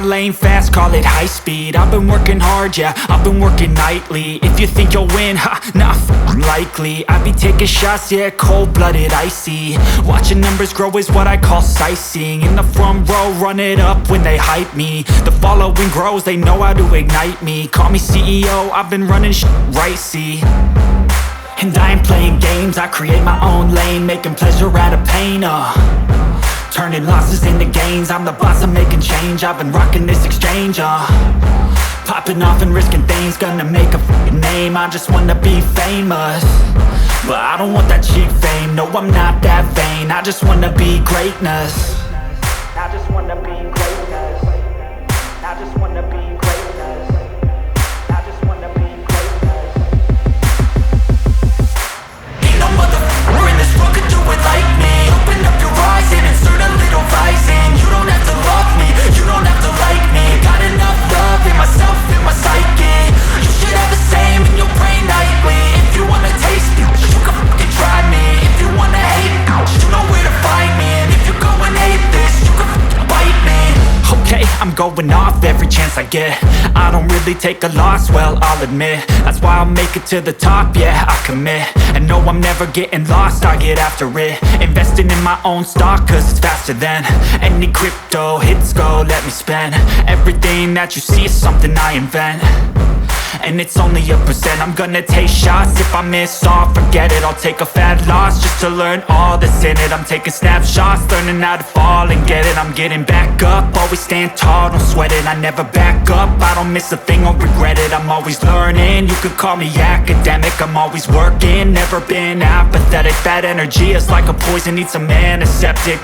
lane fast, call it high speed. I've been working hard, yeah, I've been working nightly. If you think you'll win, ha, not likely. I be taking shots, yeah, cold-blooded, icy. Watching numbers grow is what I call sightseeing. In the front row, run it up when they hype me. The following grows, they know how to ignite me. Call me CEO, I've been running right, see. And I ain't playing games, I create my own lane, making pleasure out of pain, turning losses into gains. I'm the boss, I'm making change. I've been rocking this exchange, popping off and risking things. Gonna make a f***ing name. I just wanna be famous, but I don't want that cheap fame. No, I'm not that vain. I just wanna be greatness. I just wanna be greatness. I just wanna be greatness. I just wanna be greatness. Ain't no motherfucker in this world could do it like me. Open up your eyes and insert a little rising. You don't have to love me, you don't have to like me. Got enough love in myself, in my psyche. You should have the same in your brain nightly. If you wanna taste me, you can fucking try me. If you wanna hate me, you know where to find me. And if you go and hate this, you can fucking bite me. Okay, I'm going off every chance I get. I don't really take a loss, well, I'll admit. That's why I'll make it to the top, yeah, I commit. And no, I'm never getting lost, I get after it. Investing in my own stock, cause it's faster than any crypto hits go, let me spend. Everything that you see is something I invent, and it's only a percent. I'm gonna take shots, if I miss all, forget it. I'll take a fat loss just to learn all that's in it. I'm taking snapshots, learning how to fall and get it. I'm getting back up, always stand tall, don't sweat it. I never back up, I don't miss a thing or regret it. I'm always learning, you could call me academic. I'm always working, never been apathetic. That energy is like a poison, needs some antiseptic.